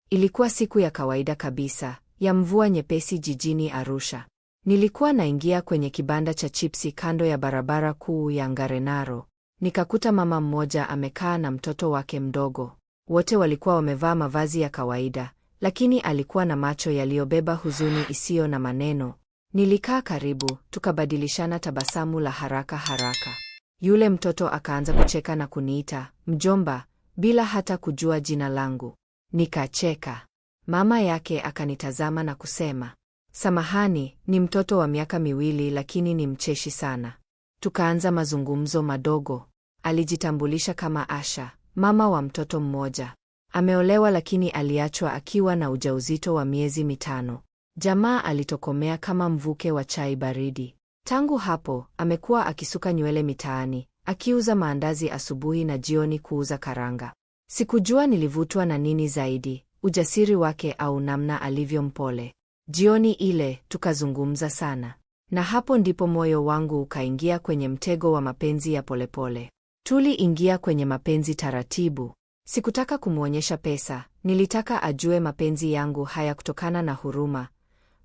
Ilikuwa siku ya kawaida kabisa, ya mvua nyepesi jijini Arusha. Nilikuwa naingia kwenye kibanda cha chipsi kando ya barabara kuu ya Ngarenaro. Nikakuta mama mmoja amekaa na mtoto wake mdogo. Wote walikuwa wamevaa mavazi ya kawaida, lakini alikuwa na macho yaliyobeba huzuni isiyo na maneno. Nilikaa karibu, tukabadilishana tabasamu la haraka haraka. Yule mtoto akaanza kucheka na kuniita mjomba, bila hata kujua jina langu. Nikacheka. Mama yake akanitazama na kusema, samahani, ni mtoto wa miaka 2 lakini ni mcheshi sana. Tukaanza mazungumzo madogo. Alijitambulisha kama Asha, mama wa mtoto mmoja. Ameolewa lakini aliachwa akiwa na ujauzito wa miezi 5. Jamaa alitokomea kama mvuke wa chai baridi. Tangu hapo, amekuwa akisuka nywele mitaani, akiuza maandazi asubuhi na jioni kuuza karanga. Sikujua nilivutwa na nini zaidi, ujasiri wake au namna alivyo mpole. Jioni ile, tukazungumza sana. Na hapo ndipo moyo wangu ukaingia kwenye mtego wa mapenzi ya polepole. Tuliingia kwenye mapenzi taratibu. Sikutaka kumwonyesha pesa, nilitaka ajue mapenzi yangu hayakutokana na huruma,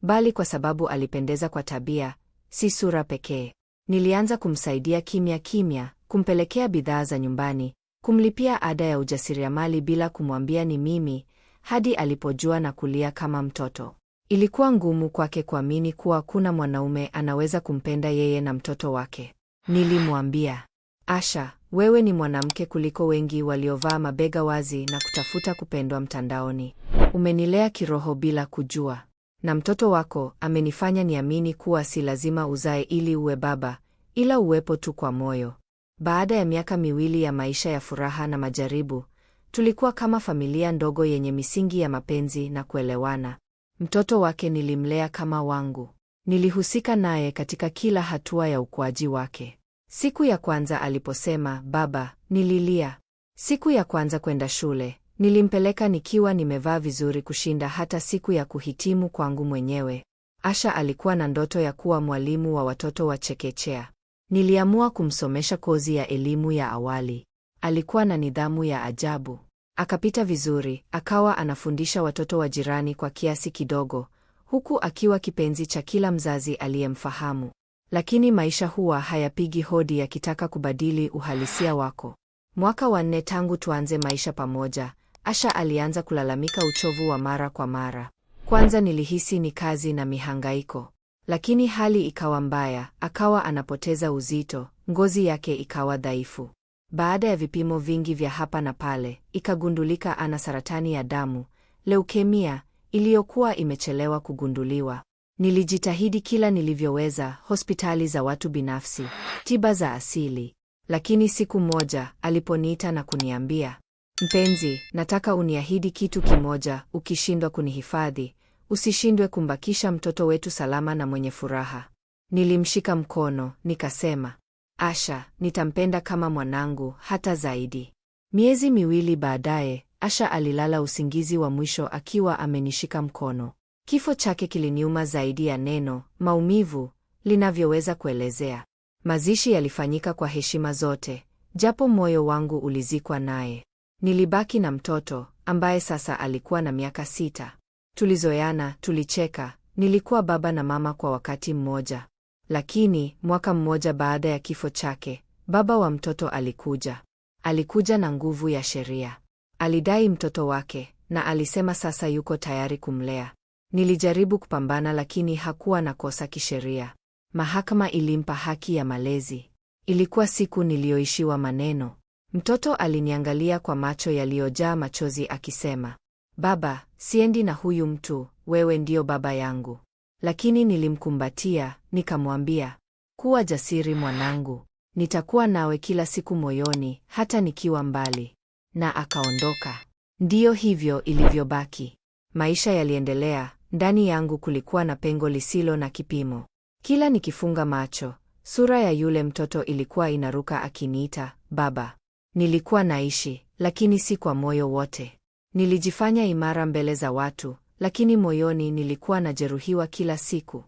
bali kwa sababu alipendeza kwa tabia, si sura pekee. Nilianza kumsaidia kimya kimya, kumpelekea bidhaa za nyumbani, kumlipia ada ya ujasiriamali bila kumwambia ni mimi, hadi alipojua na kulia kama mtoto. Ilikuwa ngumu kwake kuamini kuwa kuna mwanaume anaweza kumpenda yeye na mtoto wake. Nilimwambia, Asha, wewe ni mwanamke kuliko wengi waliovaa mabega wazi na kutafuta kupendwa mtandaoni. Umenilea kiroho bila kujua. Na mtoto wako amenifanya niamini kuwa si lazima uzae ili uwe baba, ila uwepo tu kwa moyo. Baada ya miaka 2 ya maisha ya furaha na majaribu, tulikuwa kama familia ndogo yenye misingi ya mapenzi na kuelewana. Mtoto wake nilimlea kama wangu. Nilihusika naye katika kila hatua ya ukuaji wake. Siku ya kwanza aliposema, baba, nililia. Siku ya kwanza kwenda shule, nilimpeleka nikiwa nimevaa vizuri kushinda hata siku ya kuhitimu kwangu mwenyewe. Asha alikuwa na ndoto ya kuwa mwalimu wa watoto wa chekechea. Niliamua kumsomesha kozi ya elimu ya awali. Alikuwa na nidhamu ya ajabu. Akapita vizuri, akawa anafundisha watoto wa jirani kwa kiasi kidogo, huku akiwa kipenzi cha kila mzazi aliyemfahamu. Lakini maisha huwa hayapigi hodi yakitaka kubadili uhalisia wako. Mwaka wa 4 tangu tuanze maisha pamoja, Asha alianza kulalamika uchovu wa mara kwa mara. Kwanza nilihisi ni kazi na mihangaiko. Lakini hali ikawa mbaya, akawa anapoteza uzito, ngozi yake ikawa dhaifu. Baada ya vipimo vingi vya hapa na pale, ikagundulika ana saratani ya damu, leukemia, iliyokuwa imechelewa kugunduliwa. Nilijitahidi kila nilivyoweza, hospitali za watu binafsi, tiba za asili. Lakini siku moja, aliponiita na kuniambia, mpenzi, nataka uniahidi kitu kimoja, ukishindwa kunihifadhi, usishindwe kumbakisha mtoto wetu salama na mwenye furaha. Nilimshika mkono, nikasema, Asha, nitampenda kama mwanangu, hata zaidi. Miezi 2 baadaye, Asha alilala usingizi wa mwisho akiwa amenishika mkono. Kifo chake kiliniuma zaidi ya neno maumivu linavyoweza kuelezea. Mazishi yalifanyika kwa heshima zote, japo moyo wangu ulizikwa naye. Nilibaki na mtoto, ambaye sasa alikuwa na miaka 6. Tulizoeana, tulicheka, nilikuwa baba na mama kwa wakati mmoja. Lakini, mwaka mmoja baada ya kifo chake, baba wa mtoto alikuja. Alikuja na nguvu ya sheria. Alidai mtoto wake, na alisema sasa yuko tayari kumlea. Nilijaribu kupambana lakini hakuwa na kosa kisheria. Mahakama ilimpa haki ya malezi. Ilikuwa siku niliyoishiwa maneno. Mtoto aliniangalia kwa macho yaliyojaa machozi akisema, baba, siendi na huyu mtu, wewe ndio baba yangu. Lakini nilimkumbatia, nikamwambia, kuwa jasiri mwanangu. Nitakuwa nawe kila siku moyoni, hata nikiwa mbali. Na akaondoka. Ndiyo hivyo ilivyobaki. Maisha yaliendelea, ndani yangu kulikuwa na pengo lisilo na kipimo. Kila nikifunga macho, sura ya yule mtoto ilikuwa inaruka akiniita, baba. Nilikuwa naishi, lakini si kwa moyo wote. Nilijifanya imara mbele za watu, lakini moyoni nilikuwa najeruhiwa kila siku.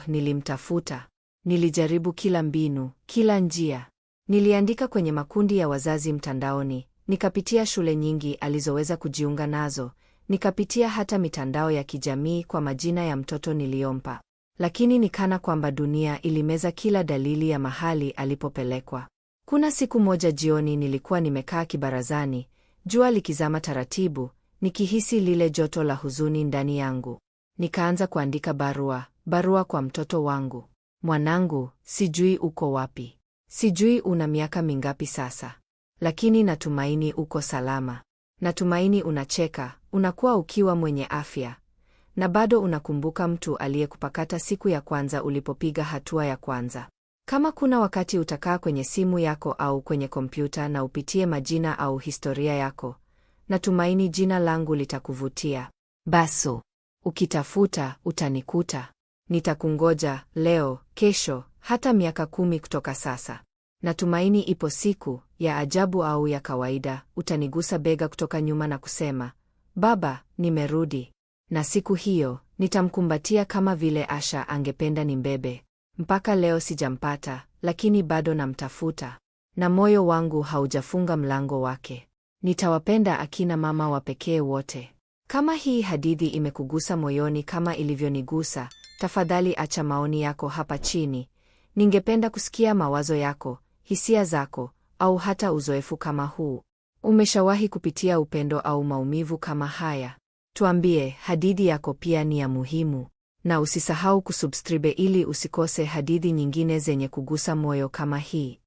Nilimtafuta. Nilijaribu kila mbinu, kila njia. Niliandika kwenye makundi ya wazazi mtandaoni, nikapitia shule nyingi alizoweza kujiunga nazo, nikapitia hata mitandao ya kijamii kwa majina ya mtoto niliyompa. Lakini nikana kwamba dunia ilimeza kila dalili ya mahali alipopelekwa. Kuna siku moja jioni nilikuwa nimekaa kibarazani, jua likizama taratibu, nikihisi lile joto la huzuni ndani yangu. Nikaanza kuandika barua kwa mtoto wangu. Mwanangu, sijui uko wapi. Sijui una miaka mingapi sasa. Lakini natumaini uko salama. Natumaini unacheka, unakuwa ukiwa mwenye afya. Na bado unakumbuka mtu aliyekupakata siku ya kwanza ulipopiga hatua ya kwanza. Kama kuna wakati utakaa kwenye simu yako au kwenye kompyuta na upitie majina au historia yako, natumaini jina langu litakuvutia. Baso, ukitafuta, utanikuta. Nitakungoja, leo, kesho, hata miaka 10 kutoka sasa. Natumaini ipo siku, ya ajabu au ya kawaida, utanigusa bega kutoka nyuma na kusema, baba, nimerudi. Na siku hiyo, nitamkumbatia kama vile Asha angependa nimbebe. Mpaka leo sijampata, lakini bado namtafuta. Na moyo wangu haujafunga mlango wake. Nitawapenda akina mama wa pekee wote. Kama hii hadithi imekugusa moyoni kama ilivyonigusa, tafadhali acha maoni yako hapa chini. Ningependa kusikia mawazo yako, hisia zako, au hata uzoefu kama huu. Umeshawahi kupitia upendo au maumivu kama haya? Tuambie, hadithi yako pia ni ya muhimu. Na usisahau kusubscribe ili usikose hadithi nyingine zenye kugusa moyo kama hii.